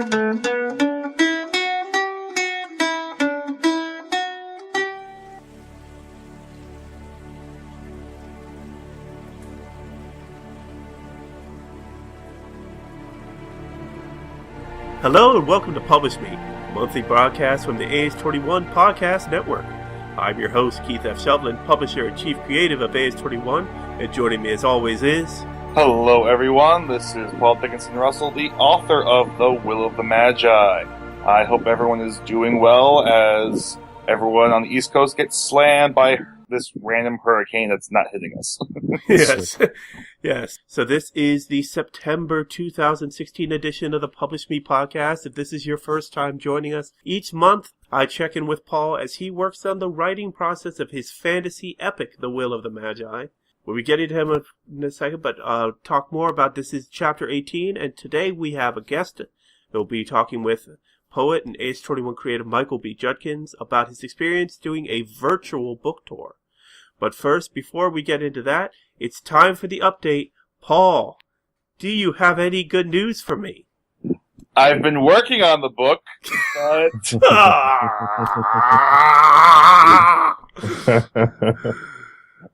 Hello and welcome to Publish Me, a monthly broadcast from the AS21 Podcast Network. I'm your host, Keith F. Shovlin, publisher and chief creative of AS21, and joining me as always is... Hello everyone, this is Paul Dickinson Russell, the author of The Will of the Magi. I hope everyone is doing well as everyone on the East Coast gets slammed by this random hurricane that's not hitting us. Yes. So this is the September 2016 edition of the Publish Me podcast. If this is your first time joining us, each month I check in with Paul as he works on the writing process of his fantasy epic, The Will of the Magi. We'll be getting to him in a second, but talk more about this is chapter 18, and today we have a guest. We'll be talking with poet and AS21 creative Michael B. Judkins about his experience doing a virtual book tour. But first, before we get into that, it's time for the update. Paul, do you have any good news for me? I've been working on the book, but...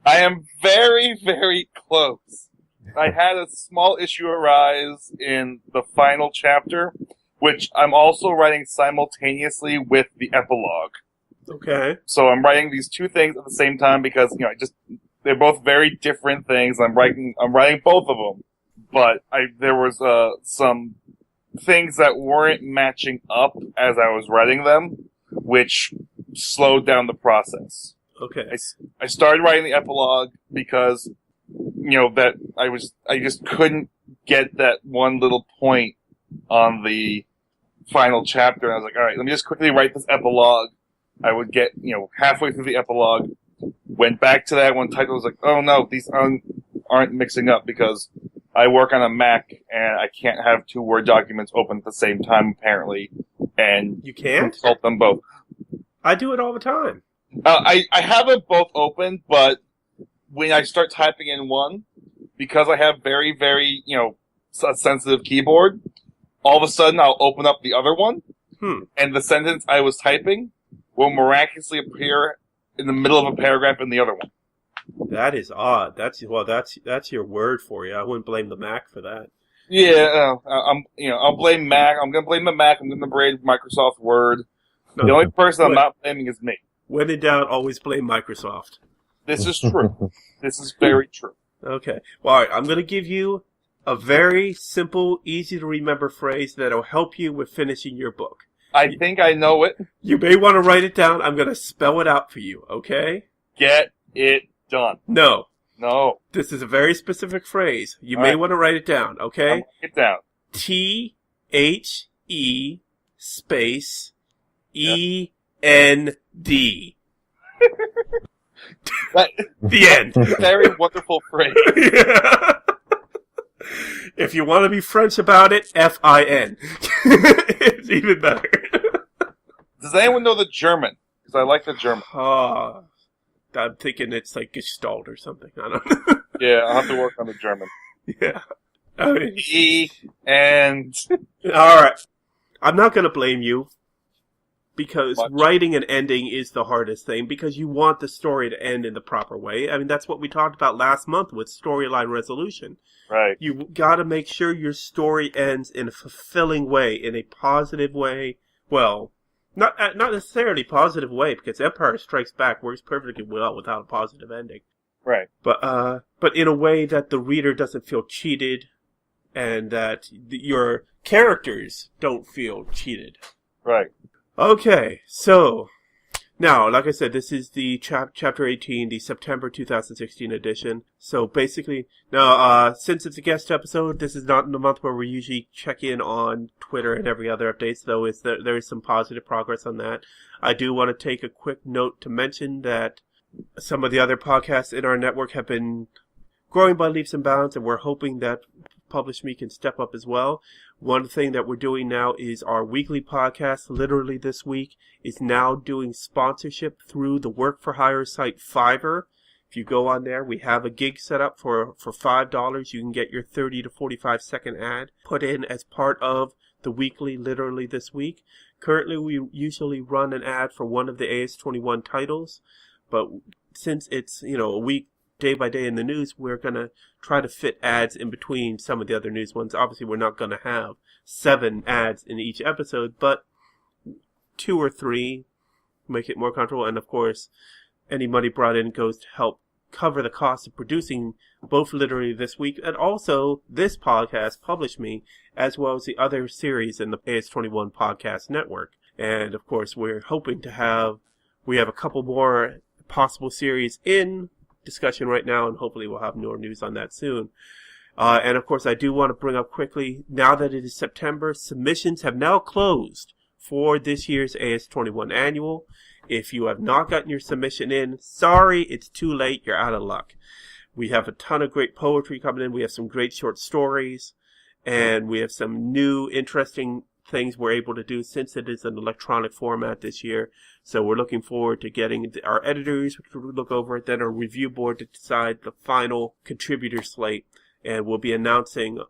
I am very, very close. I had a small issue arise in the final chapter, which I'm also writing simultaneously with the epilogue. Okay. So I'm writing these two things at the same time because, they're both very different things. I'm writing both of them. But there was, some things that weren't matching up as I was writing them, which slowed down the process. Okay. I started writing the epilogue because, that I just couldn't get that one little point on the final chapter. And I was like, all right, let me just quickly write this epilogue. I would get, halfway through the epilogue, went back to that one title, was like, oh no, these aren't mixing up because I work on a Mac and I can't have two Word documents open at the same time, apparently. And you can't consult them both. I do it all the time. I have them both open, but when I start typing in one, because I have very, very, a sensitive keyboard, all of a sudden I'll open up the other one, and the sentence I was typing will miraculously appear in the middle of a paragraph in the other one. That is odd. That's your Word for you. I wouldn't blame the Mac for that. Yeah, I'll blame Mac. I'm gonna blame the Mac. I'm gonna blame Microsoft Word. No, the only person I'm not blaming is me. When in doubt, always blame Microsoft. This is true. This is very true. Okay. Well, all right. I'm going to give you a very simple, easy to remember phrase that will help you with finishing your book. I think I know it. You may want to write it down. I'm going to spell it out for you, okay? Get it done. No. This is a very specific phrase. You may want to write it down, okay? Get down. THE space END. The end. Very wonderful phrase. Yeah. If you want to be French about it, FIN. It's even better. Does anyone know the German? Because I like the German. I'm thinking it's like Gestalt or something. I don't know. Yeah, I'll have to work on the German. Yeah. I mean, and... Alright. I'm not going to blame you. Because writing an ending is the hardest thing, because you want the story to end in the proper way. I mean, that's what we talked about last month with storyline resolution. Right. You gotta make sure your story ends in a fulfilling way, in a positive way. Well, not necessarily positive way, because Empire Strikes Back works perfectly well without a positive ending. Right. But in a way that the reader doesn't feel cheated, and that your characters don't feel cheated. Right. Okay, so, now, like I said, this is the chapter 18, the September 2016 edition. So basically, now, since it's a guest episode, this is not in the month where we usually check in on Twitter and every other updates, though there is some positive progress on that. I do want to take a quick note to mention that some of the other podcasts in our network have been growing by leaps and bounds, and we're hoping that Publish Me can step up as well. One thing that we're doing now is our weekly podcast, literally this week, is now doing sponsorship through the work-for-hire site Fiverr. If you go on there, we have a gig set up for $5. You can get your 30 to 45 second ad put in as part of the weekly, literally this week. Currently, we usually run an ad for one of the AS21 titles, but since it's, a week, day by day in the news, we're going to try to fit ads in between some of the other news ones. Obviously, we're not going to have 7 ads in each episode, but 2 or 3 make it more comfortable. And of course, any money brought in goes to help cover the cost of producing both Literally This Week and also this podcast, Publish Me, as well as the other series in the AS21 podcast network. And of course, we're hoping to we have a couple more possible series in discussion right now, and hopefully we'll have more news on that soon. And of course, I do want to bring up quickly, now that it is September, submissions have now closed for this year's AS21 annual. If you have not gotten your submission in, sorry, it's too late. You're out of luck. We have a ton of great poetry coming in. We have some great short stories, and we have some new interesting things we're able to do since it is an electronic format this year. So we're looking forward to getting our editors to look over it, then our review board to decide the final contributor slate, and we'll be announcing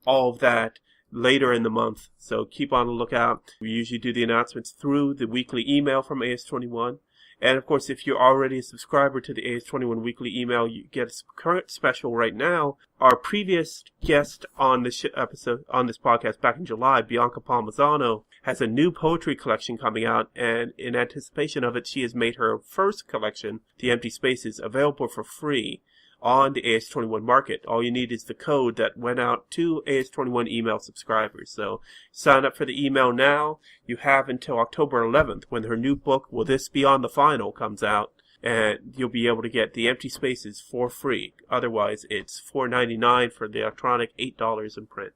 all of that later in the month, so keep on the lookout. We usually do the announcements through the weekly email from AS21. And of course, if you're already a subscriber to the AS21 weekly email, you get a current special right now. Our previous guest on this episode, on this podcast back in July, Bianca Palmisano, has a new poetry collection coming out, and in anticipation of it, she has made her first collection, The Empty Spaces, available for free on the AS21 market. All you need is the code that went out to AS21 email subscribers. So sign up for the email now. You have until October 11th when her new book, Will This Be on the Final, comes out, and you'll be able to get The Empty Spaces for free. Otherwise, it's $4.99 for the electronic, $8 in print.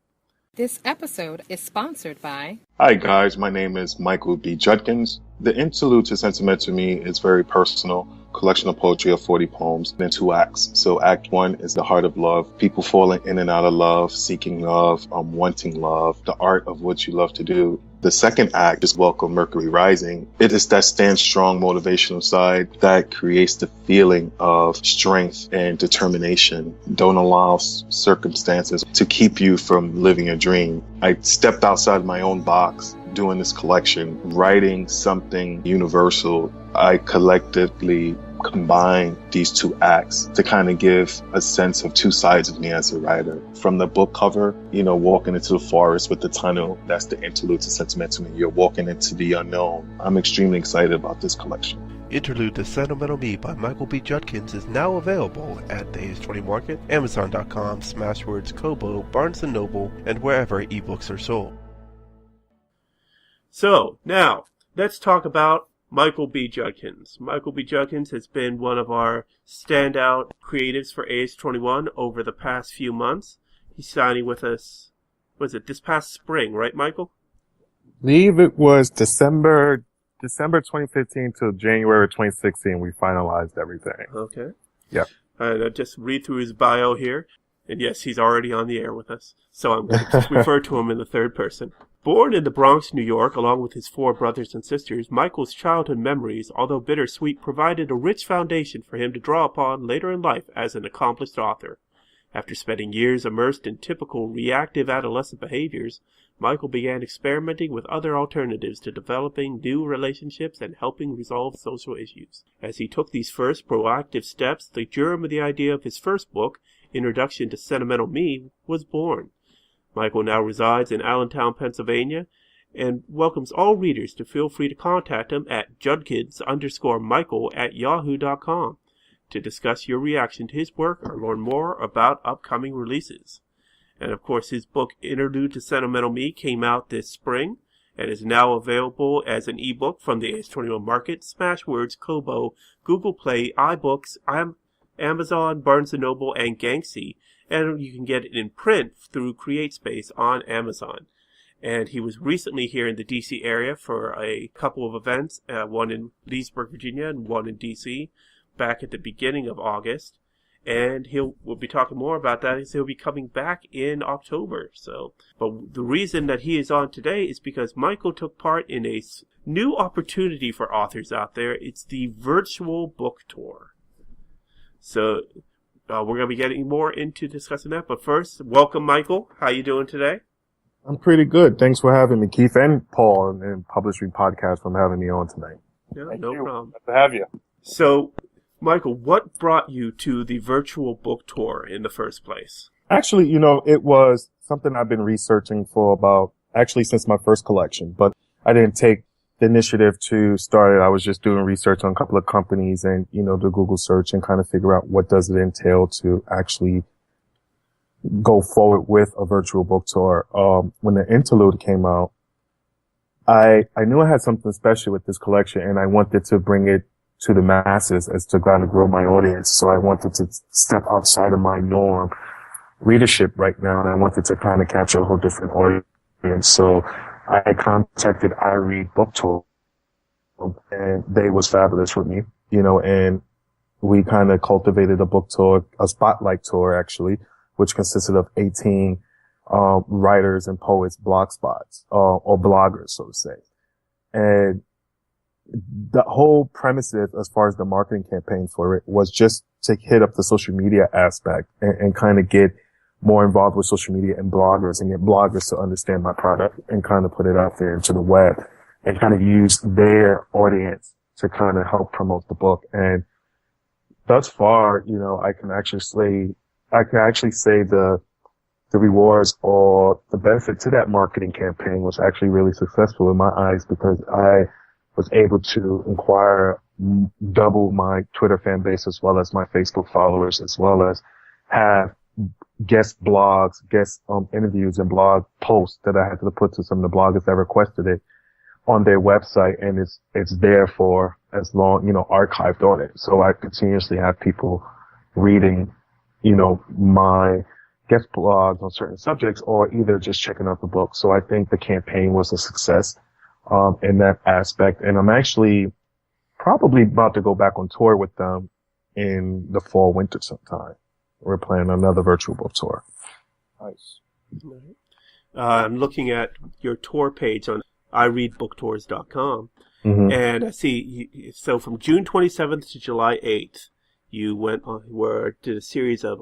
This episode is sponsored by... Hi guys, my name is Michael B. Judkins. The Interlude to Sentimental Me is very personal. Collection of poetry of 40 poems in 2 acts. So Act 1 is the heart of love, people falling in and out of love, seeking love, wanting love, the art of what you love to do. The second act is Welcome Mercury Rising. It is that stand strong motivational side that creates the feeling of strength and determination. Don't allow circumstances to keep you from living your dream. I stepped outside my own box doing this collection, writing something universal. I collectively combine these 2 acts to kind of give a sense of 2 sides of me as a writer. From the book cover, walking into the forest with the tunnel, that's the Interlude to Sentimental Me. You're walking into the unknown. I'm extremely excited about this collection. Interlude to Sentimental Me by Michael B. Judkins is now available at the AS20 Market, Amazon.com, Smashwords, Kobo, Barnes & Noble, and wherever eBooks are sold. So, now, let's talk about Michael B. Judkins. Michael B. Judkins has been one of our standout creatives for AS21 over the past few months. He's signing with us, this past spring, right, Michael? I believe it was December 2015 to January 2016 we finalized everything. Okay. Yeah. And I just read through his bio here. And yes, he's already on the air with us. So I'm going to just refer to him in the third person. Born in the Bronx, New York, along with his 4 brothers and sisters, Michael's childhood memories, although bittersweet, provided a rich foundation for him to draw upon later in life as an accomplished author. After spending years immersed in typical reactive adolescent behaviors, Michael began experimenting with other alternatives to developing new relationships and helping resolve social issues. As he took these first proactive steps, the germ of the idea of his first book, Introduction to Sentimental Me, was born. Michael now resides in Allentown, Pennsylvania, and welcomes all readers to feel free to contact him at judkins_Michael@yahoo.com to discuss your reaction to his work or learn more about upcoming releases. And of course, his book Interlude to Sentimental Me came out this spring and is now available as an ebook from the AS21 Market, Smashwords, Kobo, Google Play, iBooks, Amazon, Barnes & Noble, and Ganxi. And you can get it in print through CreateSpace on Amazon. And he was recently here in the D.C. area for a couple of events, one in Leesburg, Virginia, and one in D.C., back at the beginning of August. And we'll be talking more about that. He'll be coming back in October. But the reason that he is on today is because Michael took part in a new opportunity for authors out there. It's the virtual book tour. So we're going to be getting more into discussing that. But first, welcome, Michael. How you doing today? I'm pretty good. Thanks for having me, Keith and Paul, and Publishing Podcast for having me on tonight. Yeah, Thank no you. problem. Good to have you. So, Michael, what brought you to the virtual book tour in the first place? Actually, it was something I've been researching for since my first collection, but I didn't take the initiative to start it. I was just doing research on a couple of companies and, do Google search and kind of figure out what does it entail to actually go forward with a virtual book tour. When the Interlude came out, I knew I had something special with this collection and I wanted to bring it to the masses as to kind of grow my audience. So I wanted to step outside of my norm readership right now, and I wanted to kind of capture a whole different audience. So I contacted I Read Book Tour, and they was fabulous with me, and we kind of cultivated a book tour, a spotlight tour actually, which consisted of 18 writers and poets blog spots, or bloggers, so to say. And the whole premise as far as the marketing campaign for it was just to hit up the social media aspect and kind of get more involved with social media and bloggers and get bloggers to understand my product and kind of put it out there into the web and kind of use their audience to kind of help promote the book. And thus far, I can actually say the rewards or the benefit to that marketing campaign was actually really successful in my eyes, because I was able to double my Twitter fan base as well as my Facebook followers, as well as have guest blogs, guest interviews and blog posts that I had to put to some of the bloggers that requested it on their website, and it's there for as long, archived on it. So I continuously have people reading, my guest blogs on certain subjects, or either just checking out the book. So I think the campaign was a success in that aspect, and I'm actually probably about to go back on tour with them in the fall, winter sometime. We're planning another virtual book tour. Nice. I'm looking at your tour page on ireadbooktours.com, and I see, so from June 27th to July 8th, you did a series of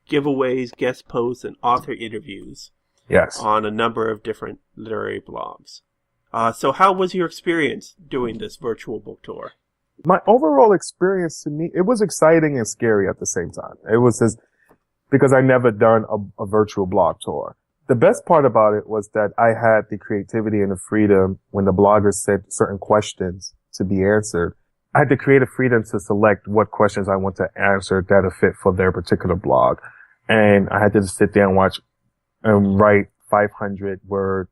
giveaways, guest posts, and author interviews. Yes. On a number of different literary blogs. So how was your experience doing this virtual book tour? My overall experience, to me, it was exciting and scary at the same time. It was because I never done a virtual blog tour. The best part about it was that I had the creativity and the freedom when the bloggers said certain questions to be answered. I had the creative freedom to select what questions I want to answer that are fit for their particular blog. And I had to just sit there and watch and write 500-word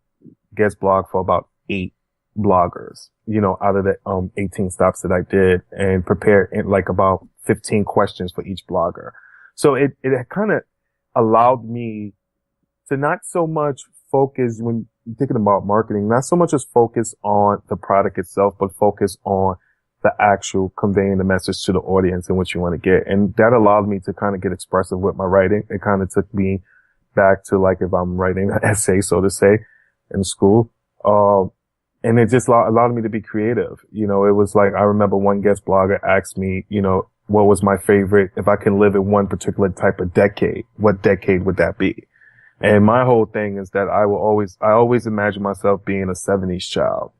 guest blog for about 8 bloggers, out of the 18 stops that I did, and prepare like about 15 questions for each blogger. So it kind of allowed me to not so much focus, when thinking about marketing, not so much as focus on the product itself, but focus on the actual conveying the message to the audience and what you want to get. And that allowed me to kind of get expressive with my writing. It kind of took me back to like if I'm writing an essay, so to say, in school. And it just allowed me to be creative. It was like, I remember one guest blogger asked me, what was my favorite, if I can live in one particular type of decade, what decade would that be? And my whole thing is that I always imagine myself being a 70s child.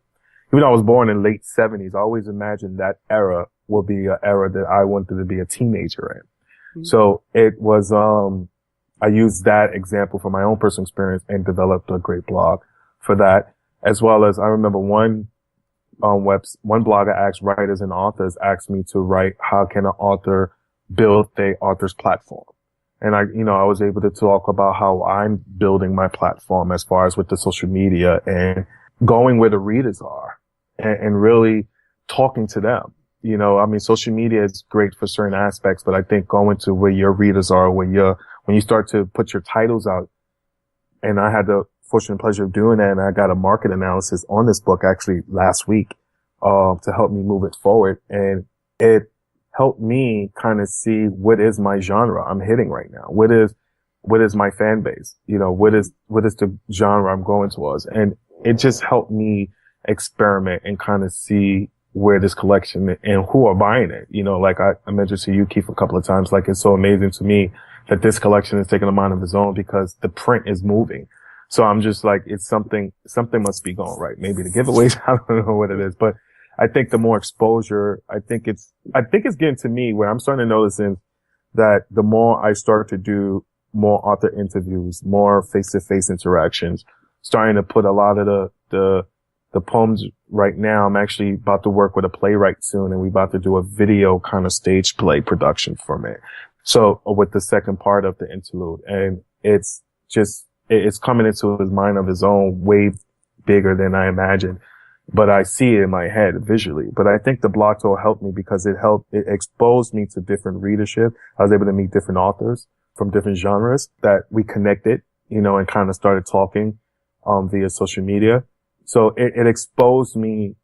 Even though I was born in late 70s, I always imagined that era will be an era that I wanted to be a teenager in. Mm-hmm. So it was, I used that example from my own personal experience and developed a great blog for that. As well as I remember one blogger asked writers and authors asked me to write, how can an author build their author's platform? And I was able to talk about how I'm building my platform as far as with the social media and going where the readers are and really talking to them. Social media is great for certain aspects, but I think going to where your readers are, when you start to put your titles out, and I had the fortunate pleasure of doing that, and I got a market analysis on this book actually last week, to help me move it forward. And it helped me kind of see what is my genre I'm hitting right now. What is my fan base? What is the genre I'm going towards? And it just helped me experiment and kind of see where this collection and who are buying it. You know, like I mentioned to you, Keith, a couple of times, like it's so amazing to me that this collection is taking a mind of its own because the print is moving. So I'm just like, it's something must be going right. Maybe the giveaways, I don't know what it is, but I think the more exposure, I think it's getting to me where I'm starting to notice in that the more I start to do more author interviews, more face-to-face interactions, starting to put a lot of the poems right now. I'm actually about to work with a playwright soon, and we're about to do a video kind of stage play production from it. So with the second part of the interlude, and it's coming into his mind of his own way bigger than I imagined. But I see it in my head visually. But I think the blog tour helped me because it exposed me to different readership. I was able to meet different authors from different genres that we connected, you know, and kind of started talking, via social media. So it exposed me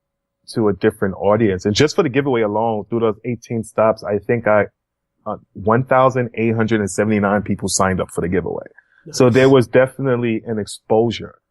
to a different audience. And just for the giveaway alone, through those 18 stops, I think 1,879 people signed up for the giveaway. Nice. So there was definitely an exposure,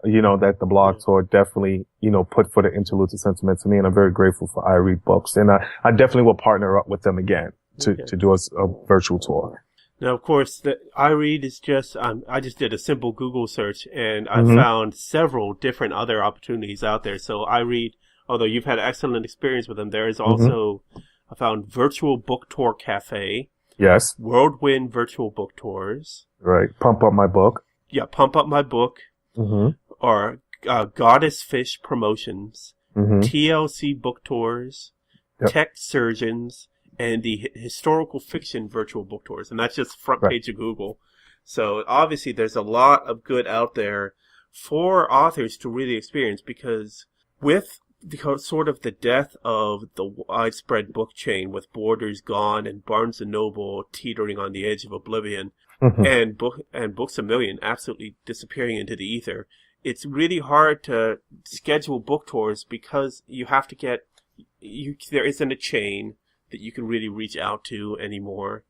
you know, that the blog tour definitely, you know, put for the Interlude to Sentimental Me. And I'm very grateful for iReadBooks. And I definitely will partner up with them again to do a virtual tour. Now, of course, the iRead is just, I just did a simple Google search and I found several different other opportunities out there. So iRead, although you've had excellent experience with them, there is also, I found Virtual Book Tour Cafe. Yes. Whirlwind Virtual Book Tours. Right. Pump Up My Book. Yeah, Pump Up My Book. Or Goddess Fish Promotions. TLC Book Tours. Tech Surgeons. And the historical fiction virtual book tours. And that's just front page of Google. So obviously there's a lot of good out there for authors to really experience, because with the sort of the death of the widespread book chain, with Borders gone and Barnes & Noble teetering on the edge of oblivion, and Books A Million absolutely disappearing into the ether, it's really hard to schedule book tours because you have to there isn't a chain that you can really reach out to anymore.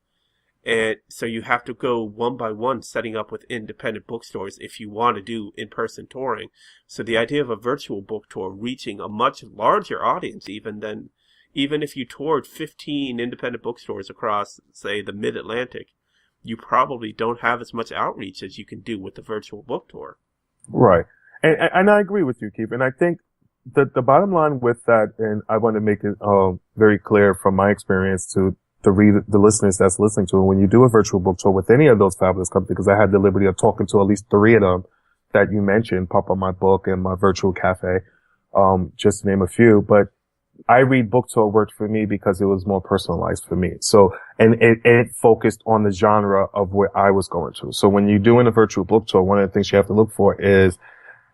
And so you have to go one by one, setting up with independent bookstores if you want to do in-person touring. So the idea of a virtual book tour reaching a much larger audience even if you toured 15 independent bookstores across, say, the mid-Atlantic, you probably don't have as much outreach as you can do with the virtual book tour. Right. And I agree with you, Keith. And I think the bottom line with that, and I want to make it very clear from my experience to the listeners that's listening to it, when you do a virtual book tour with any of those fabulous companies, because I had the liberty of talking to at least 3 of them that you mentioned, Pop Up My Book and my virtual cafe, just to name a few. But iRead Book Tour worked for me because it was more personalized for me. So, and it focused on the genre of where I was going to. So when you're doing a virtual book tour, one of the things you have to look for is,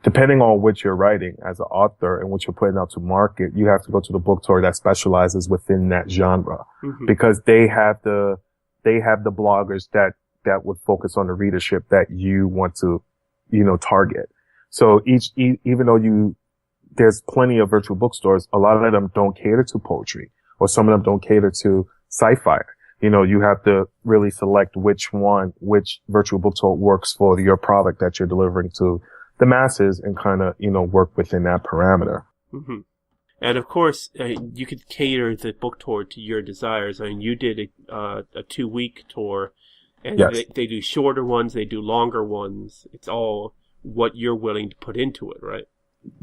depending on what you're writing as an author and what you're putting out to market, you have to go to the book tour that specializes within that genre, because they have the bloggers that would focus on the readership that you want to, you know, target. So even though there's plenty of virtual bookstores, a lot of them don't cater to poetry, or some of them don't cater to sci-fi. You know, you have to really select which virtual book tour works for your product that you're delivering to the masses, and kind of, you know, work within that parameter. And of course, you could cater the book tour to your desires. I mean, you did a 2-week tour, and they do shorter ones, they do longer ones. It's all what you're willing to put into it, right?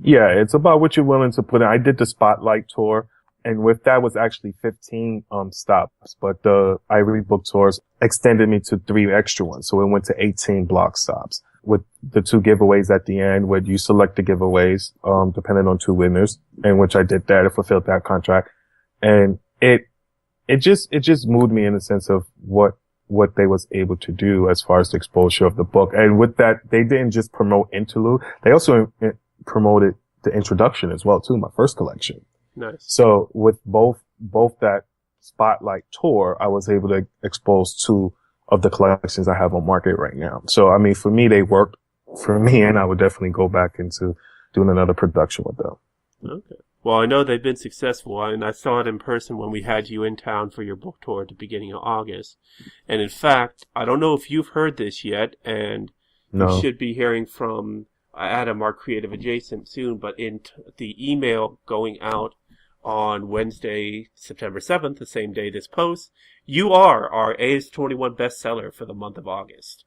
Yeah, it's about what you're willing to put in. I did the Spotlight tour, and with that was actually 15 stops, but the iRead Book Tours extended me to 3 extra ones, so it went to 18 block stops, with the 2 giveaways at the end, where you select the giveaways, depending on 2 winners, and which I did that, I fulfilled that contract. And it just moved me in the sense of what they was able to do as far as the exposure of the book. And with that, they didn't just promote Interlude, they also promoted the introduction as well, too, my first collection. Nice. So with both that Spotlight tour, I was able to expose 2 of the collections I have on market right now. So, I mean, for me, they worked for me, and I would definitely go back into doing another production with them. Okay. Well, I know they've been successful, and I saw it in person when we had you in town for your book tour at the beginning of August. And in fact, I don't know if you've heard this yet, and you should be hearing from Adam, our creative adjacent, soon, but in the email going out on Wednesday, September 7th, the same day this posts, you are our AS21 bestseller for the month of August.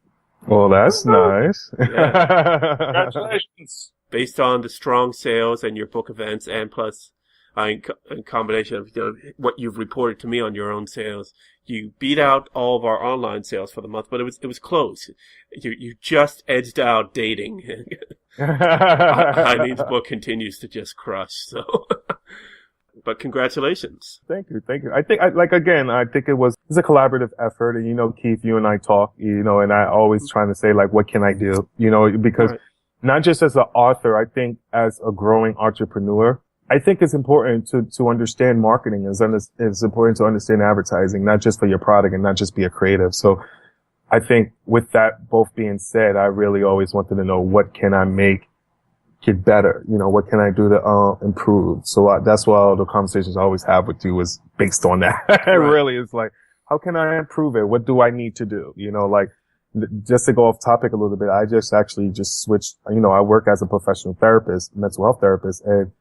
Well, that's nice. Yeah. Congratulations. Based on the strong sales and your book events, and plus in combination of what you've reported to me on your own sales, you beat out all of our online sales for the month, but it was close. You just edged out dating. Eileen's book continues to just crush. So, but congratulations. Thank you. I think, it's a collaborative effort. And, Keith, you and I talk, and I always trying to say, like, what can I do? Because not just as an author, I think as a growing entrepreneur, I think it's important to understand marketing. It's important to understand advertising, not just for your product and not just be a creative. So I think with that both being said, I really always wanted to know, what can I make get better? What can I do to improve? So that's why all the conversations I always have with you is based on that. Really, it's like, how can I improve it? What do I need to do? Just to go off topic a little bit, I just switched. I work as a professional therapist, mental health therapist, and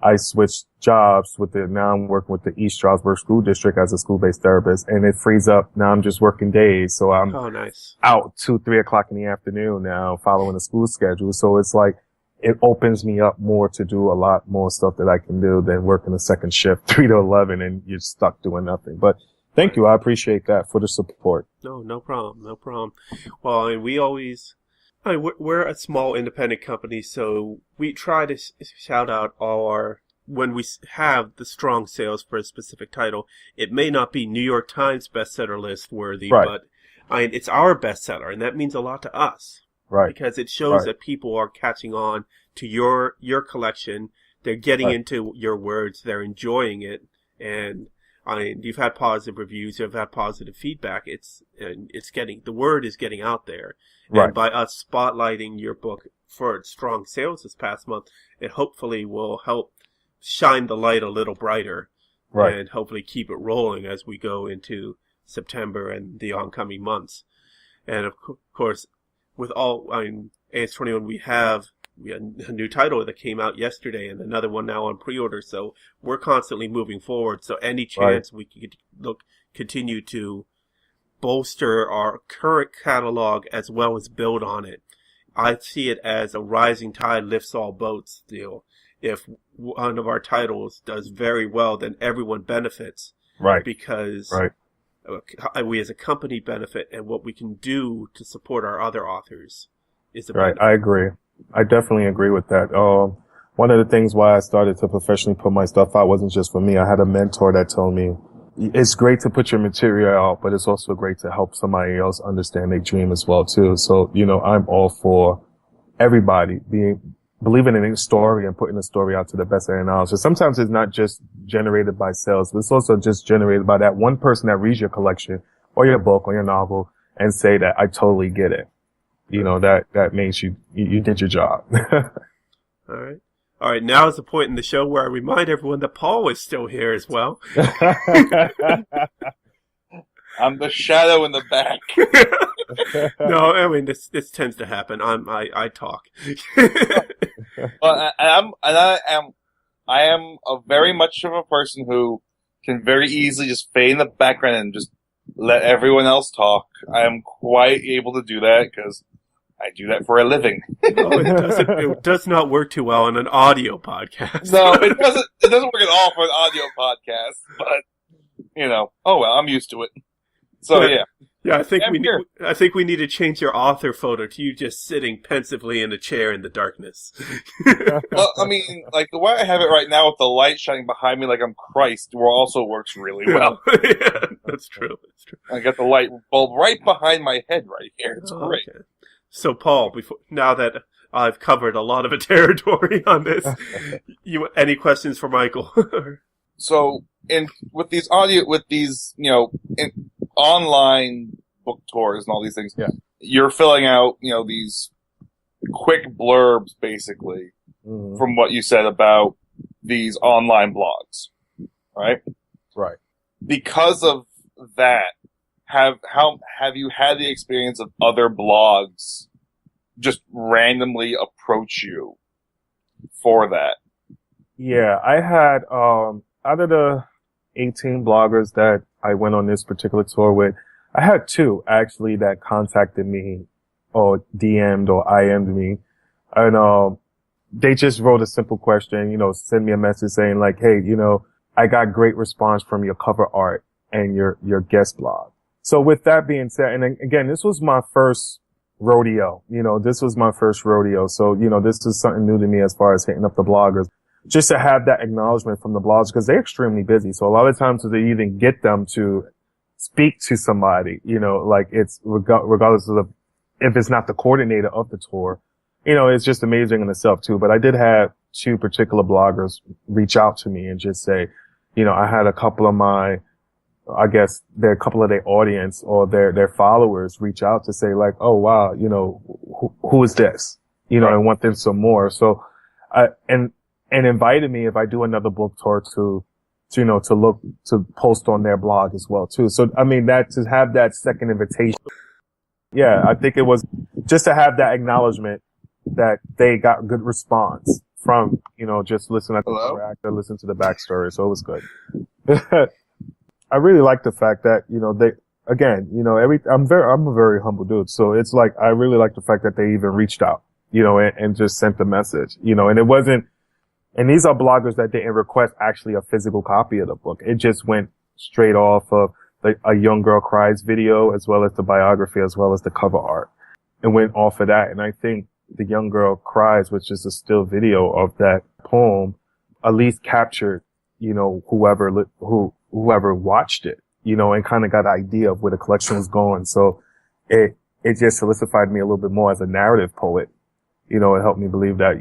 I switched jobs now I'm working with the East Stroudsburg School District as a school-based therapist, and it frees up. Now I'm just working days. So I'm out 2-3 o'clock in the afternoon now following the school schedule. So it's like, it opens me up more to do a lot more stuff that I can do than working a second shift, 3 to 11, and you're stuck doing nothing. But thank you. I appreciate that for the support. No problem. Well, and we're a small independent company, so we try to shout out when we have the strong sales for a specific title. It may not be New York Times bestseller list worthy, but it's our bestseller, and that means a lot to us. Right. Because it shows that people are catching on to your collection. They're getting into your words. They're enjoying it. And you've had positive reviews. You've had positive feedback. The word is getting out there. Right. And by us spotlighting your book for its strong sales this past month, it hopefully will help shine the light a little brighter. Right. And hopefully keep it rolling as we go into September and the oncoming months. And of course, with AS21, we had a new title that came out yesterday and another one now on pre-order. So we're constantly moving forward. So any chance we could continue to bolster our current catalog as well as build on it. I see it as a rising tide lifts all boats deal. If one of our titles does very well, then everyone benefits. Right. Because we as a company benefit, and what we can do to support our other authors is a benefit. I agree. I definitely agree with that. One of the things why I started to professionally put my stuff out wasn't just for me. I had a mentor that told me, it's great to put your material out, but it's also great to help somebody else understand their dream as well, too. So, I'm all for everybody believing in a story and putting the story out to the best of their knowledge. So sometimes it's not just generated by sales, but it's also just generated by that one person that reads your collection or your book or your novel and say that I totally get it. That makes you did your job. All right. Now is the point in the show where I remind everyone that Paul is still here as well. I'm the shadow in the back. No, I mean this tends to happen. I talk. Well, I am a very much of a person who can very easily just fade in the background and just let everyone else talk. I am quite able to do that because I do that for a living. It does not work too well on an audio podcast. No, it doesn't. It doesn't work at all for an audio podcast. But oh well, I'm used to it. So yeah. Yeah, I think we need to change your author photo to you just sitting pensively in a chair in the darkness. Well, I mean, like the way I have it right now with the light shining behind me like I'm Christ, also works really well. Yeah, that's true. I got the light bulb right behind my head right here. It's great. Okay. So, Paul, now that I've covered a lot of a territory on this, any questions for Michael? So, with these online book tours and all these things, you're filling out, these quick blurbs, basically, from what you said about these online blogs, right? Right. Because of that, have you had the experience of other blogs just randomly approach you for that? Yeah, I had out of the 18 bloggers that I went on this particular tour with, I had 2 actually that contacted me or DM'd or IM'd me. And, they just wrote a simple question, send me a message saying like, hey, I got great response from your cover art and your guest blog. So with that being said, and again, this was my first rodeo, this was my first rodeo. So, this is something new to me as far as hitting up the bloggers, just to have that acknowledgement from the bloggers because they're extremely busy. So a lot of times they even get them to speak to somebody, like it's regardless of if it's not the coordinator of the tour, it's just amazing in itself too. But I did have 2 particular bloggers reach out to me and just say, I had a couple of I guess they're a couple of their audience or their followers reach out to say like, oh wow, who is this? Right. I want them some more. So and invited me if I do another book tour to post on their blog as well too. So I mean that to have that second invitation. Yeah, I think it was just to have that acknowledgement that they got good response from, just listening to the reactor, listen to the backstory. So it was good. I really like the fact that, I'm a very humble dude. So it's like, I really like the fact that they even reached out, and just sent the message, and it wasn't, and these are bloggers that didn't request actually a physical copy of the book. It just went straight off of a Young Girl Cries video, as well as the biography, as well as the cover art. It went off of that. And I think The Young Girl Cries, which is a still video of that poem, at least captured, whoever watched it, and kind of got an idea of where the collection was going. So it just solidified me a little bit more as a narrative poet. It helped me believe that,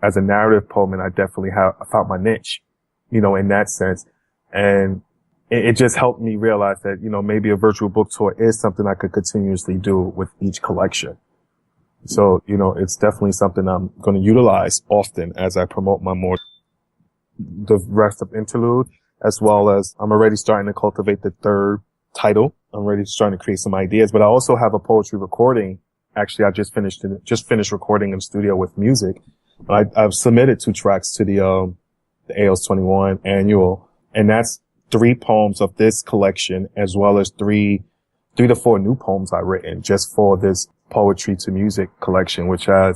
as a narrative poet, I definitely I found my niche, in that sense. And it just helped me realize that, maybe a virtual book tour is something I could continuously do with each collection. So, it's definitely something I'm going to utilize often as I promote the rest of Interlude, as well as I'm already starting to cultivate the 3rd title. I'm already starting to create some ideas, but I also have a poetry recording. Actually, I just finished recording in the studio with music. I've submitted 2 tracks to the AOS 21 annual, and that's 3 poems of this collection, as well as 3 to 4 new poems I've written just for this poetry to music collection, which I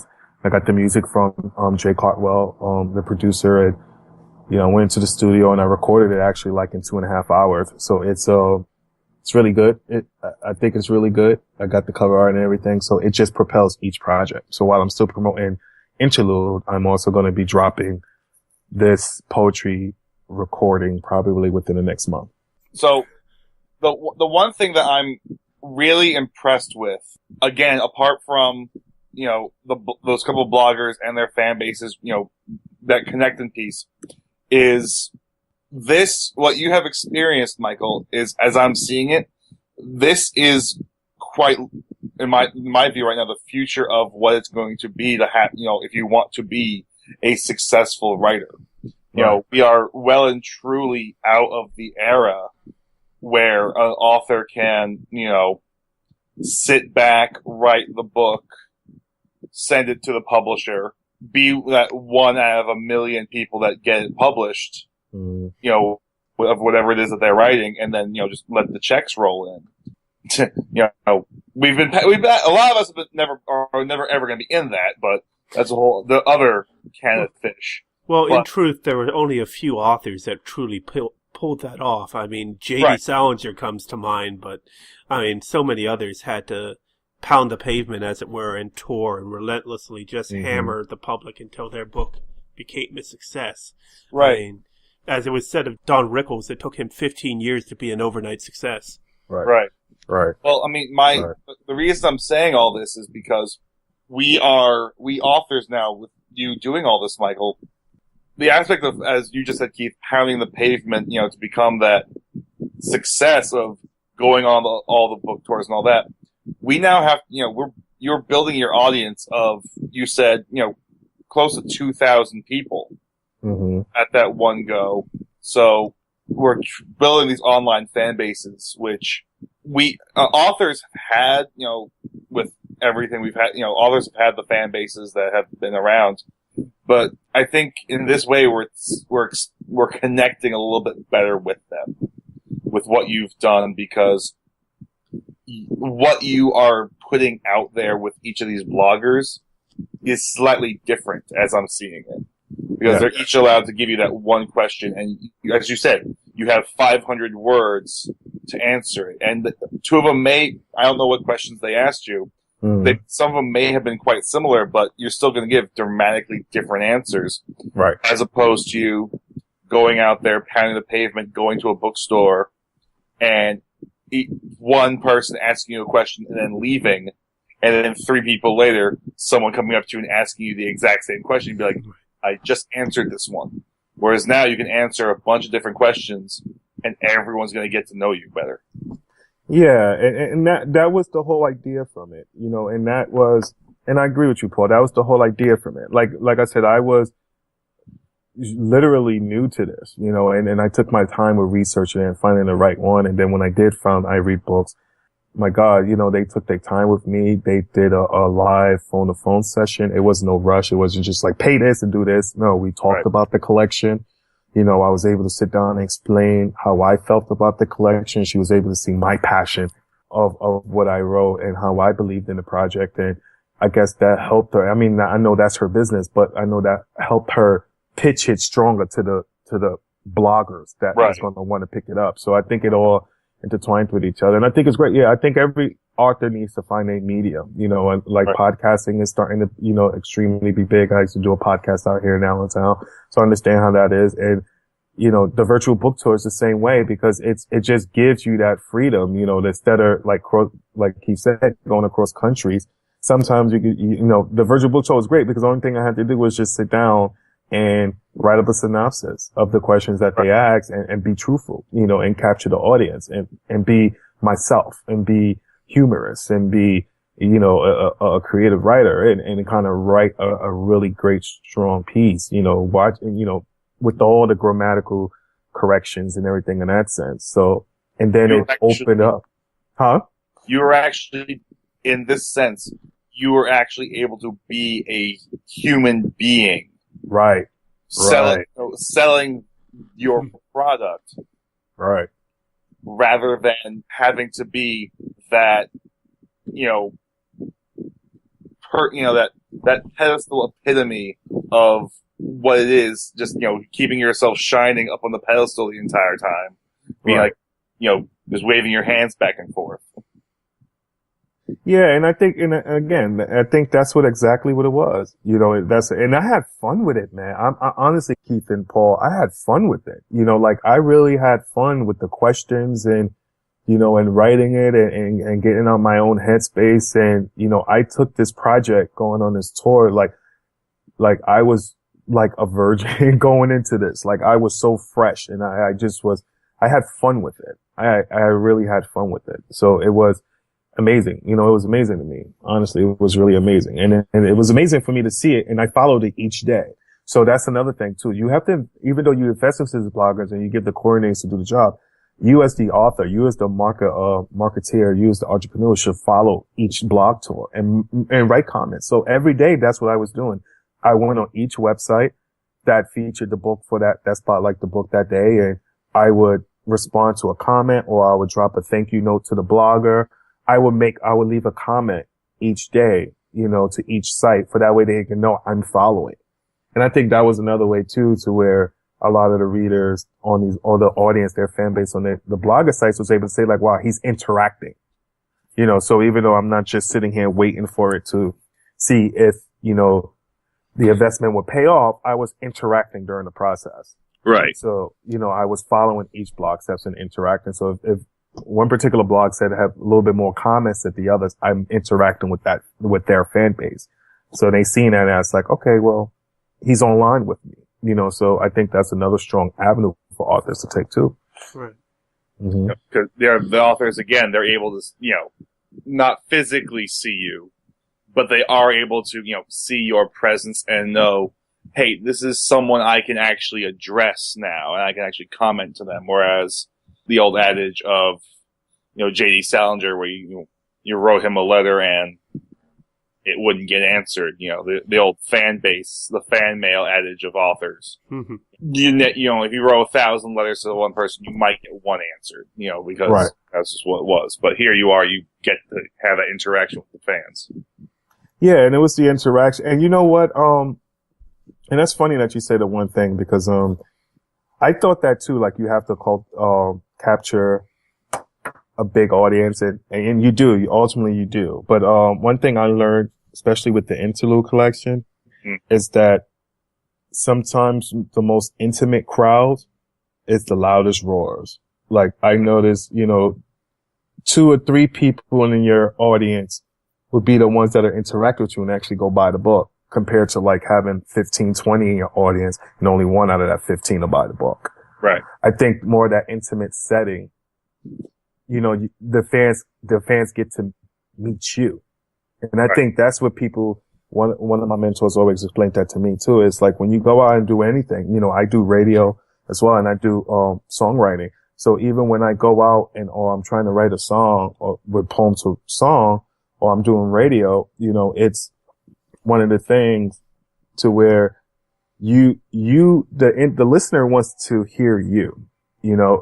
got the music from, Jay Cartwell, the producer, and, I went into the studio and I recorded it actually like in 2.5 hours. So it's really good. I think it's really good. I got the cover art and everything. So it just propels each project. So while I'm still promoting Interlude, I'm also going to be dropping this poetry recording probably within the next month. So the one thing that I'm really impressed with, again, apart from, those couple of bloggers and their fan bases, that connecting piece, is this, what you have experienced, Michael, is, as I'm seeing it, this is quite, in my view right now, the future of what it's going to be to have, if you want to be a successful writer. We are well and truly out of the era where an author can, sit back, write the book, send it to the publisher, be that 1 out of a million people that get it published, of whatever it is that they're writing, and then, just let the checks roll in. A lot of us are never ever going to be in that, but that's the other can of fish. Well, in truth, there were only a few authors that truly pulled that off. I mean, J.D. Salinger comes to mind, but so many others had to pound the pavement, as it were, and tour and relentlessly just hammer the public until their book became a success. Right. As it was said of Don Rickles, it took him 15 years to be an overnight success. Right. Well, the reason I'm saying all this is because we authors now, with you doing all this, Michael, the aspect of, as you just said, Keith, pounding the pavement, to become that success of going on all the book tours and all that. We now have, you're building your audience of, you said, close to 2,000 people at that one go. So we're building these online fan bases, which we authors have had, with everything we've had, authors have had the fan bases that have been around. But I think in this way we're connecting a little bit better with them, with what you've done, because what you are putting out there with each of these bloggers is slightly different as I'm seeing it. Because they're each allowed to give you that one question, and as you said, you have 500 words to answer it. And two of them I don't know what questions they asked you. Some of them may have been quite similar, but you're still going to give dramatically different answers. Right. As opposed to you going out there, pounding the pavement, going to a bookstore, and one person asking you a question and then leaving, and then 3 people later, someone coming up to you and asking you the exact same question. You'd be like, I just answered this one. Whereas now you can answer a bunch of different questions, and everyone's going to get to know you better. Yeah, and that was the whole idea from it, you know, and I agree with you, Paul. That was the whole idea from it. Like I said, I was literally new to this, you know, and I took my time with researching and finding the right one. And then when I did found I Read Books, my God, you know, they took their time with me. They did a live phone-to-phone session. It was no rush. It wasn't just like, pay this and do this. No, we talked about the collection. You know, I was able to sit down and explain how I felt about the collection. She was able to see my passion of what I wrote and how I believed in the project. And I guess that helped her. I mean, I know that's her business, but I know that helped her pitch it stronger to the bloggers that is going to want to pick it up. So I think it all intertwined with each other. And I think it's great. Yeah, I think every author needs to find a medium, you know, and like podcasting is starting to, you know, extremely be big. I used to do a podcast out here in Allentown, so I understand how that is. And, you know, the virtual book tour is the same way because it just gives you that freedom, you know, instead of like he said, going across countries. Sometimes you know, the virtual book tour is great because the only thing I had to do was just sit down and write up a synopsis of the questions that they ask and be truthful, you know, and capture the audience and be myself and be humorous and be, you know, a creative writer and kind of write a really great, strong piece, you know, with all the grammatical corrections and everything in that sense. So, and then it opened up. Huh? You were actually, in this sense, you were actually able to be a human being. Right. Selling your product. Right. Rather than having to be that, you know, that pedestal epitome of what it is, just, you know, keeping yourself shining up on the pedestal the entire time. Being like, you know, just waving your hands back and forth. Yeah, and I think, and again, I think that's exactly what it was. You know, and I had fun with it, man. I honestly, Keith and Paul, I had fun with it. You know, like I really had fun with the questions and, you know, and writing it and getting on my own headspace. And, you know, I took this project going on this tour, like I was like a virgin going into this. Like I was so fresh and I had fun with it. I really had fun with it. So it was amazing. You know, it was amazing to me. Honestly, it was really amazing. And it was amazing for me to see it. And I followed it each day. So that's another thing too. You have to, even though you invest in bloggers and you get the coordinators to do the job, you as the author, you as the marketeer, you as the entrepreneur should follow each blog tour and write comments. So every day, that's what I was doing. I went on each website that featured the book for that spotlight the book that day. And I would respond to a comment or I would drop a thank you note to the blogger. I would leave a comment each day, you know, to each site for that way they can know I'm following. And I think that was another way too, to where a lot of the readers on or the audience, their fan base on the blogger sites was able to say like, wow, he's interacting, you know, so even though I'm not just sitting here waiting for it to see if, you know, the investment would pay off, I was interacting during the process. Right. So, you know, I was following each blog steps and interacting. So if one particular blog said have a little bit more comments than the others, I'm interacting with their fan base. So they seen that and it's like, okay, well, he's online with me, you know, so I think that's another strong avenue for authors to take too. Right. Mm-hmm. Because the authors, again, they're able to, you know, not physically see you, but they are able to, you know, see your presence and know, hey, this is someone I can actually address now and I can actually comment to them. Whereas the old adage of, you know, J.D. Salinger, where you wrote him a letter and it wouldn't get answered. The old fan base, the fan mail adage of authors. Mm-hmm. If you wrote 1,000 letters to one person, you might get one answered, because Right. that's just what it was. But here you are, you get to have that interaction with the fans. Yeah, and it was the interaction. And you know what? And that's funny that you say the one thing, because I thought that too. Like, you have to capture a big audience, and you do. Ultimately, you do. But one thing I learned, especially with the Interlude collection, is that sometimes the most intimate crowd is the loudest roars. Like, I noticed, 2 or 3 people in your audience would be the ones that are interact with you and actually go buy the book, compared to like having 15, 20 in your audience and only one out of that 15 will buy the book. Right. I think more of that intimate setting, the fans get to meet you. And I think that's what one of my mentors always explained that to me too. Is like, when you go out and do anything, I do radio as well, and I do songwriting. So even when I go out or I'm trying to write a song or with poem to song, or I'm doing radio, it's one of the things to where the listener wants to hear you,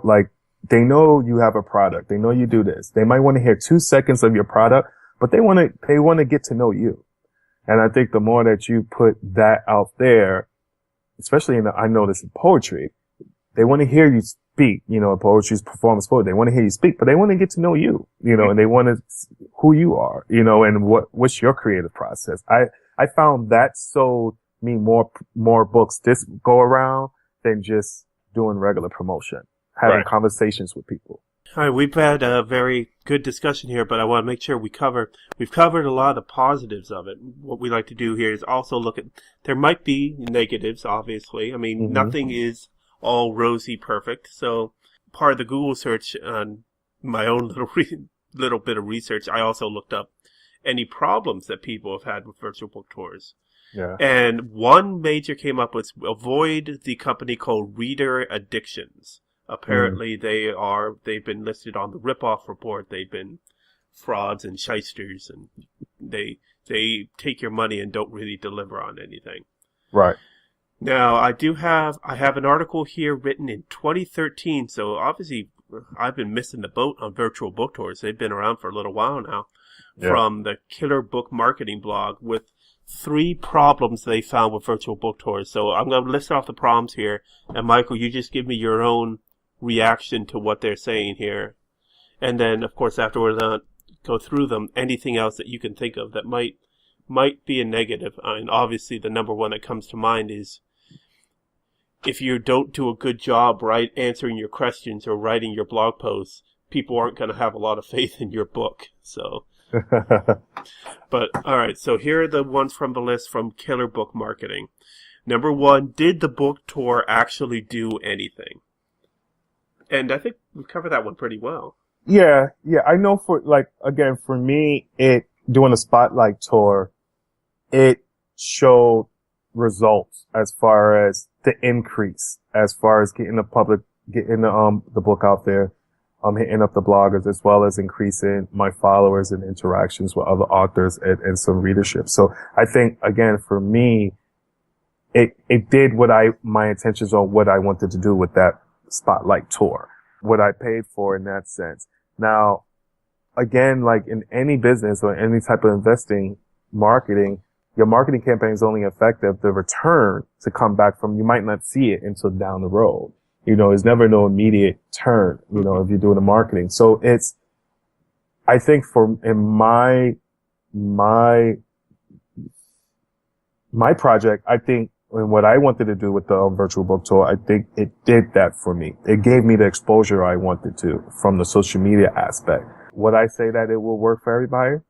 like, they know you have a product. They know you do this. They might want to hear 2 seconds of your product, but they want to get to know you. And I think the more that you put that out there, especially I notice in poetry, they want to hear you speak. Poetry's performance poetry. They want to hear you speak, but they want to get to know you, and they want to who you are, and what's your creative process. I found that sold me more books this go around than just doing regular promotion, having conversations with people. All right, we've had a very good discussion here, but I want to make sure we've covered a lot of the positives of it. What we like to do here is also look at, there might be negatives, obviously. I mean, nothing is all rosy perfect. So part of the Google search on my own little bit of research, I also looked up any problems that people have had with virtual book tours. Yeah. And one major came up with avoid the company called Reader Addictions. Apparently they've been listed on the Ripoff report. They've been frauds and shysters, and they take your money and don't really deliver on anything. Right. Now, I have an article here written in 2013, so obviously I've been missing the boat on virtual book tours. They've been around for a little while now. Yeah. From the Killer Book Marketing blog, with 3 problems they found with virtual book tours. So I'm going to list off the problems here, and Michael, you just give me your own reaction to what they're saying here. And then, of course, afterwards, go through them. Anything else that you can think of that might be a negative. I mean, obviously, the number one that comes to mind is if you don't do a good job answering your questions or writing your blog posts, people aren't going to have a lot of faith in your book. So, but all right. So here are the ones from the list from Killer Book Marketing. Number 1, did the book tour actually do anything? And I think we've covered that one pretty well. Yeah. I know for me, doing a spotlight tour, it showed results as far as the increase, as far as getting the book out there, hitting up the bloggers, as well as increasing my followers and interactions with other authors and some readership. So I think, again, for me, it did my intentions on what I wanted to do with that spotlight tour, what I paid for in that sense. Now, again, like in any business or any type of investing, marketing, your marketing campaign is only effective. The return to come back from, you might not see it until down the road. There's never no immediate turn, if you're doing the marketing. So I think in my project, I think, and what I wanted to do with the virtual book tour, I think it did that for me. It gave me the exposure I wanted to from the social media aspect. Would I say that it will work for everybody?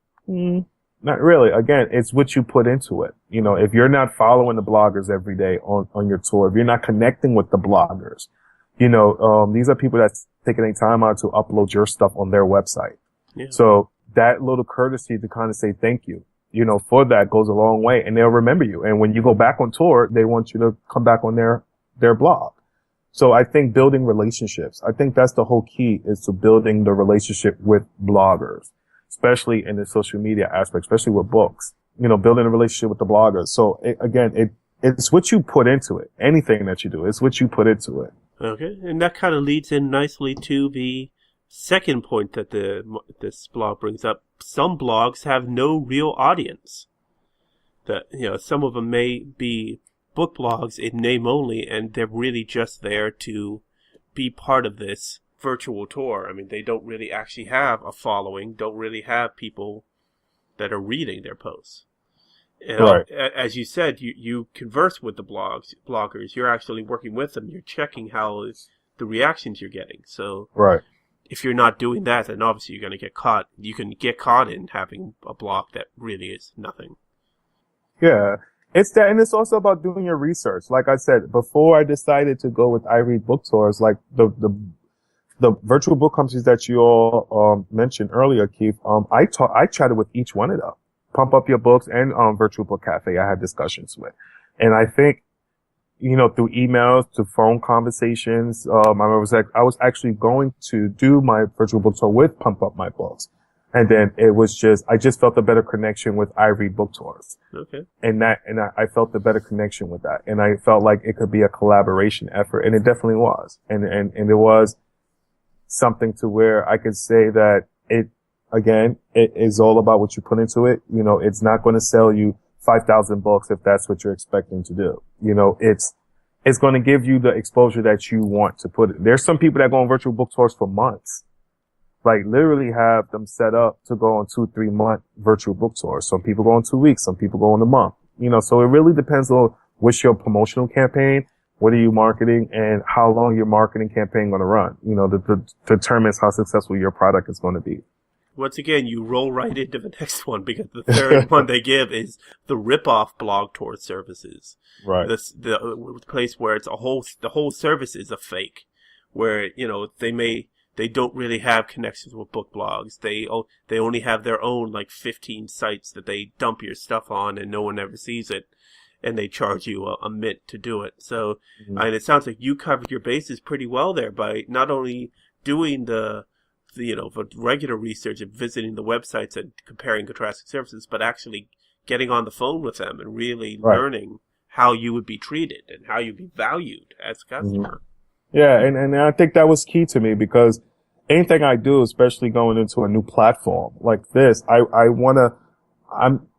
Not really. Again, it's what you put into it. If you're not following the bloggers every day on your tour, if you're not connecting with the bloggers, these are people that's taking their time out to upload your stuff on their website. Yeah. So that little courtesy to kind of say thank you, for that goes a long way, and they'll remember you. And when you go back on tour, they want you to come back on their blog. So I think building relationships, I think that's the whole key, is to building the relationship with bloggers, especially in the social media aspect, especially with books. building a relationship with the bloggers. So it's what you put into it. Anything that you do, it's what you put into it. Okay, and that kind of leads in nicely to the second point that this blog brings up. Some blogs have no real audience. That some of them may be book blogs in name only, and they're really just there to be part of this virtual tour. I mean, they don't really actually have a following, don't really have people that are reading their posts. Right. As you said, you converse with the bloggers. You're actually working with them. You're checking how the reactions you're getting. So right. If you're not doing that, then obviously you're going to get caught. You can get caught in having a blog that really is nothing. Yeah. It's that, and it's also about doing your research. Like I said, before I decided to go with I Read Book Tours, like the virtual book companies that you all mentioned earlier, Keith, I chatted with each one of them. Pump Up Your Books and Virtual Book Cafe I had discussions with. And I think, through emails, to phone conversations, I was actually going to do my virtual book tour with Pump Up My Books. And then I just felt a better connection with I Read Book Tours. Okay. And I felt a better connection with that. And I felt like it could be a collaboration effort. And it definitely was. And it was something to where I could say that it is all about what you put into it. It's not going to sell you 5,000 books if that's what you're expecting to do. It's going to give you the exposure that you want to put it. There's some people that go on virtual book tours for months, like literally have them set up to go on 2-3 month virtual book tours. Some people go on 2 weeks, some people go on a month, so it really depends on what's your promotional campaign, what are you marketing, and how long your marketing campaign going to run, that determines how successful your product is going to be. Once again, you roll right into the next one, because the third one they give is the rip-off blog tour services. Right. The place where the whole service is a fake, where, they don't really have connections with book blogs. They only have their own, 15 sites that they dump your stuff on, and no one ever sees it, and they charge you a mint to do it. So, and it sounds like you covered your bases pretty well there by not only doing the regular research and visiting the websites and comparing and contrasting services, but actually getting on the phone with them and really learning how you would be treated and how you'd be valued as a customer. Yeah, and I think that was key to me, because anything I do, especially going into a new platform like this,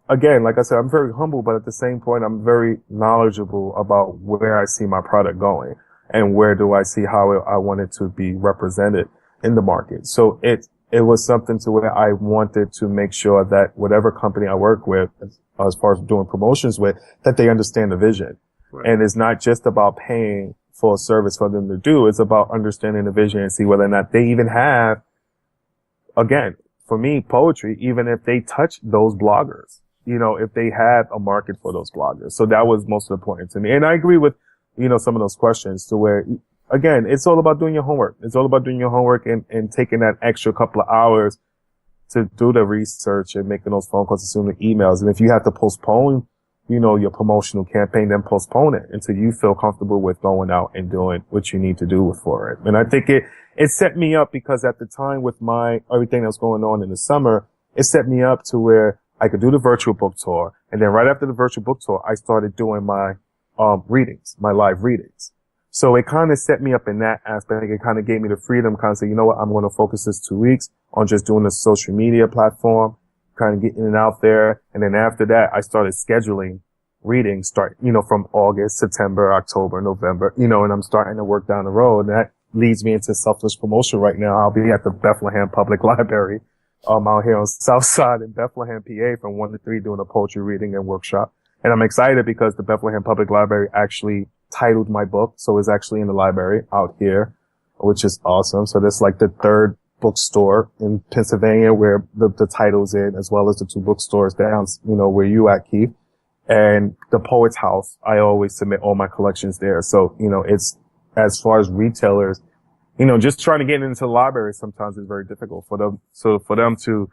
again, like I said, I'm very humble, but at the same point, I'm very knowledgeable about where I see my product going and where do I see how I want it to be represented in the market. So it was something to where I wanted to make sure that whatever company I work with, as far as doing promotions with, that they understand the vision. Right. And it's not just about paying for a service for them to do. It's about understanding the vision and see whether or not they even have, again, for me, poetry, even if they touch those bloggers, if they have a market for those bloggers. So that was most important to me. And I agree with, some of those questions to where, again, it's all about doing your homework. It's all about doing your homework and taking that extra couple of hours to do the research and making those phone calls and sending the emails. And if you have to postpone, your promotional campaign, then postpone it until you feel comfortable with going out and doing what you need to do for it. And I think it set me up, because at the time with everything that was going on in the summer, it set me up to where I could do the virtual book tour. And then right after the virtual book tour, I started doing my readings, my live readings. So it kind of set me up in that aspect. It kind of gave me the freedom, kind of say, you know what, I'm going to focus this 2 weeks on just doing the social media platform, kind of getting it out there. And then after that, I started scheduling readings, from August, September, October, November, and I'm starting to work down the road. And that leads me into selfless promotion right now. I'll be at the Bethlehem Public Library, out here on South Side in Bethlehem, PA from 1 to 3 doing a poetry reading and workshop. And I'm excited because the Bethlehem Public Library actually titled my book. So it's actually in the library out here, which is awesome. So that's like the third bookstore in Pennsylvania where the title's in, as well as the 2 bookstores down, where you at, Keith. And the Poet's House, I always submit all my collections there. So, it's, as far as retailers, just trying to get into the library sometimes is very difficult for them. So for them to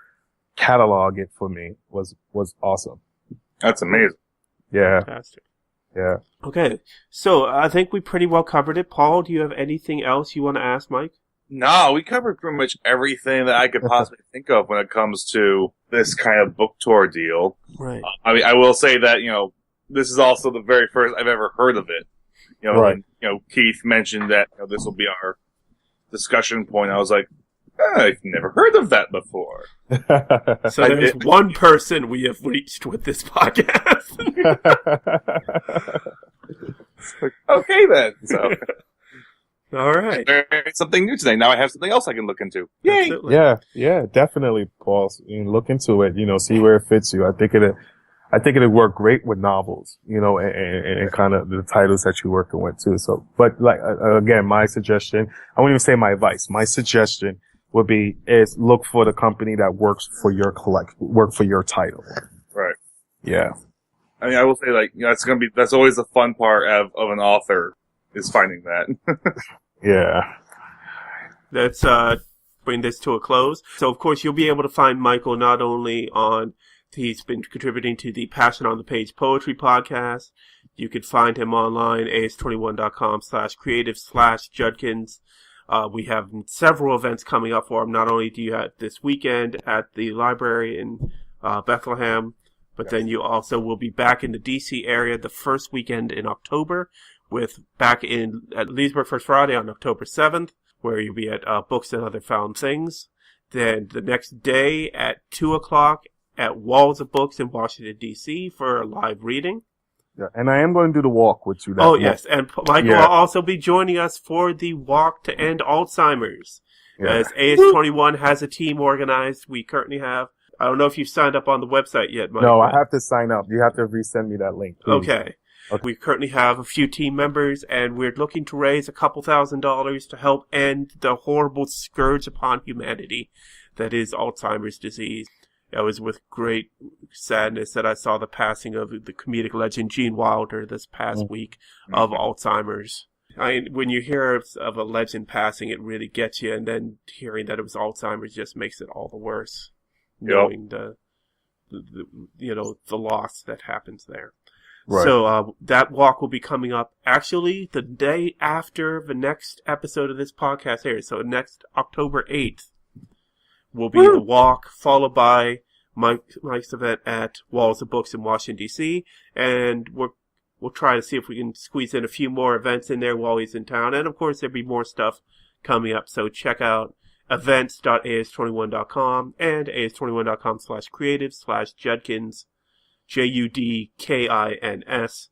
catalog it for me was awesome. That's amazing. Yeah. Fantastic. Yeah. Okay. So I think we pretty well covered it. Paul, do you have anything else you want to ask Mike? No, we covered pretty much everything that I could possibly think of when it comes to this kind of book tour deal. Right. I mean, I will say that, this is also the very first I've ever heard of it. Right. When, Keith mentioned that this will be our discussion point, I was like, I've never heard of that before. So there's one person we have reached with this podcast. Okay then. So All right. learned something new today. Now I have something else I can look into. Yay! Absolutely. Yeah, definitely, Paul. Look into it, see where it fits you. I think it'd work great with novels, and kind of the titles that you're working with too. So, but like, again, my suggestion, I won't even say my advice. My suggestion would be is look for the company that works for your work for your title. Right. Yeah. I mean, I will say, that's always the fun part of an author, is finding that. Yeah. Let's bring this to a close. So, of course, you'll be able to find Michael not only he's been contributing to the Passion on the Page Poetry podcast. You can find him online, as21.com/creative/Judkins. We have several events coming up for him. Not only do you have this weekend at the library in Bethlehem, but then you also will be back in the DC area the first weekend in October, back at Leesburg First Friday on October 7th, where you'll be at Books and Other Found Things. Then the next day at 2 o'clock at Walls of Books in Washington, D.C. for a live reading. Yeah, and I am going to do the walk with you. Yes, and Michael will also be joining us for the Walk to End Alzheimer's. Yeah. As AS21 has a team organized, we currently have, I don't know if you've signed up on the website yet, Michael. No, I have to sign up. You have to resend me that link, please. Okay. We currently have a few team members, and we're looking to raise a couple $1,000s to help end the horrible scourge upon humanity that is Alzheimer's disease. It was with great sadness that I saw the passing of the comedic legend Gene Wilder this past week of Alzheimer's. When you hear of a legend passing, it really gets you, and then hearing that it was Alzheimer's just makes it all the worse. Knowing the loss that happens there. Right. So that walk will be coming up actually the day after the next episode of this podcast airs. So next October 8th will be the walk, followed by Mike's event at Walls of Books in Washington, D.C. And we'll try to see if we can squeeze in a few more events in there while he's in town. And, of course, there'll be more stuff coming up. So check out events.as21.com and as21.com/creative/Judkins, Judkins,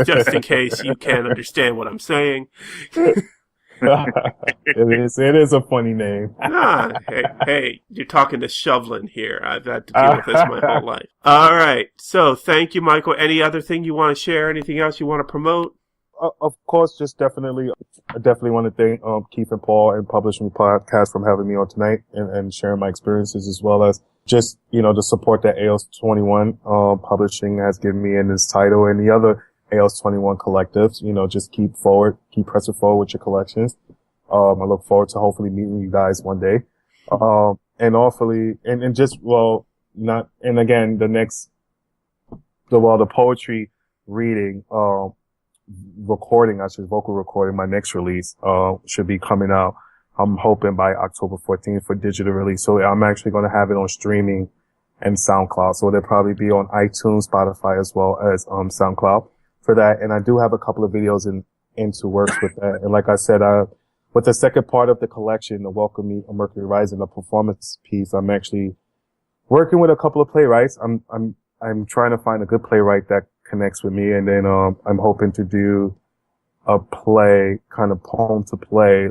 just in case you can't understand what I'm saying. It is a funny name. Hey, you're talking to Shovelin here. I've had to deal with this my whole life. All right. So thank you, Michael. Any other thing you want to share? Anything else you want to promote? Of course, I definitely want to thank Keith and Paul and Publish Me Podcast for having me on tonight and sharing my experiences, as well as just, the support that AOS21 Publishing has given me in this title, and the other AOS21 collectives. Just keep pressing forward with your collections. I look forward to hopefully meeting you guys one day. And hopefully, the poetry reading, vocal recording, my next release, should be coming out. I'm hoping by October 14th for digital release. So I'm actually going to have it on streaming and SoundCloud. So it'll probably be on iTunes, Spotify, as well as, SoundCloud for that. And I do have a couple of videos into works with that. And like I said, with the second part of the collection, the Welcome Me, a Mercury Rising, a performance piece, I'm actually working with a couple of playwrights. I'm trying to find a good playwright that connects with me, and then I'm hoping to do a play, kind of poem to play,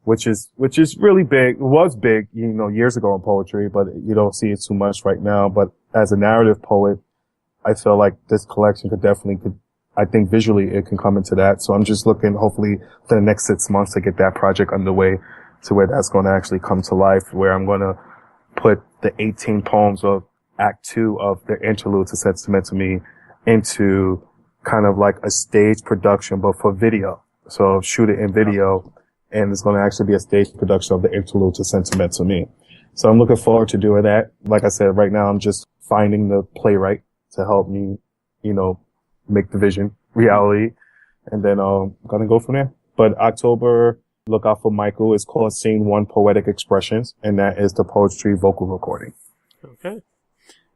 which is really big. It was big, years ago in poetry, but you don't see it too much right now. But as a narrative poet, I feel like this collection I think visually it can come into that. So I'm just looking, hopefully, for the next 6 months to get that project underway to where that's going to actually come to life, where I'm going to put the 18 poems of Act 2 of the Interlude to Sentimental Me into kind of like a stage production, but for video. So shoot it in video, and it's going to actually be a stage production of the Interlude to Sentimental Me. So I'm looking forward to doing that. Like I said, right now I'm just finding the playwright to help me, make the vision reality, and then I'm going to go from there. But October Look out for Michael. It's called Scene 1 Poetic Expressions, and that is the poetry vocal recording. Okay.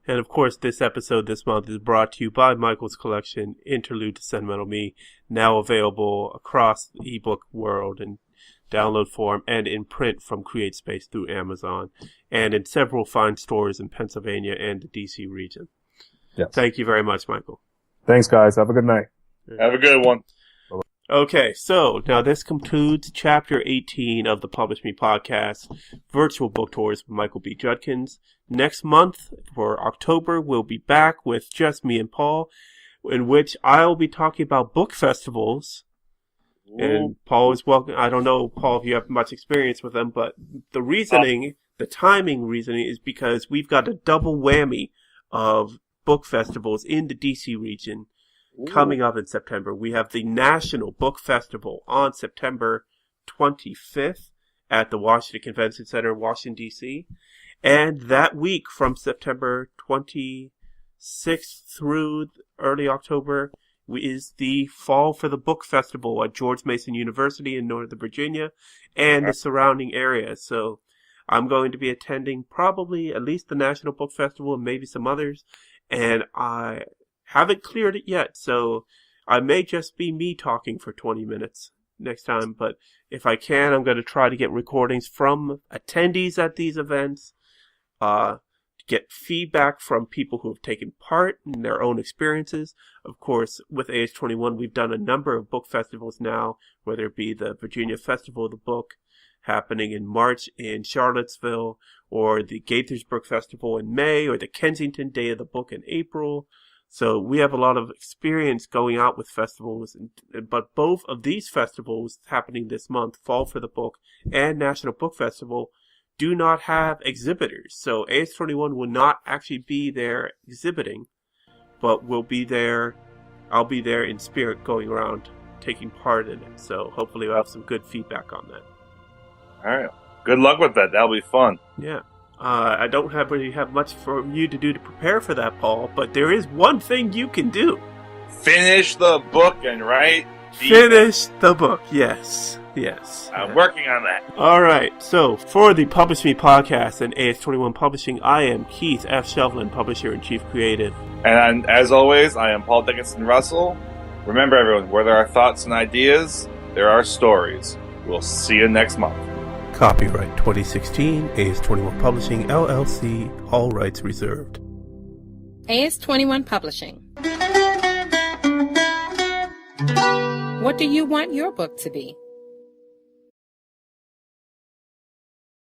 And of course, this episode this month is brought to you by Michael's collection, Interlude to Sentimental Me, now available across the ebook world in download form and in print from CreateSpace through Amazon, and in several fine stores in Pennsylvania and the DC region. Yes. Thank you very much, Michael. Thanks, guys. Have a good night. Have a good one. Okay, so now this concludes Chapter 18 of the Publish Me podcast, Virtual Book Tours with Michael B. Judkins. Next month, for October, we'll be back with just me and Paul, in which I'll be talking about book festivals. Ooh. And Paul is welcome. I don't know, Paul, if you have much experience with them, but the reasoning, the timing reasoning is because we've got a double whammy of book festivals in the DC region coming up in September. We have the National Book Festival on September 25th at the Washington Convention Center in Washington, D.C. And that week from September 26th through early October is the Fall for the Book Festival at George Mason University in Northern Virginia and the surrounding area. So I'm going to be attending probably at least the National Book Festival and maybe some others. And I haven't cleared it yet, so I may just be me talking for 20 minutes next time. But if I can, I'm going to try to get recordings from attendees at these events, get feedback from people who have taken part in their own experiences. Of course, with AS21, we've done a number of book festivals now, whether it be the Virginia Festival of the Book happening in March in Charlottesville, or the Gaithersburg Festival in May, or the Kensington Day of the Book in April. So we have a lot of experience going out with festivals, but both of these festivals happening this month, Fall for the Book and National Book Festival, do not have exhibitors. So AS21 will not actually be there exhibiting, but will be there. I'll be there in spirit going around taking part in it. So hopefully we'll have some good feedback on that. All right. Good luck with that. That'll be fun. Yeah. I don't really have much for you to do to prepare for that, Paul, but there is one thing you can do. Finish the book and write Finish the book. Yes. Yes. I'm working on that. All right. So for the Publish Me podcast and AS21 Publishing, I am Keith F. Shelvlin, Publisher and Chief Creative. And as always, I am Paul Dickinson Russell. Remember, everyone, where there are thoughts and ideas, there are stories. We'll see you next month. Copyright 2016, AS21 Publishing, LLC, all rights reserved. AS21 Publishing. What do you want your book to be?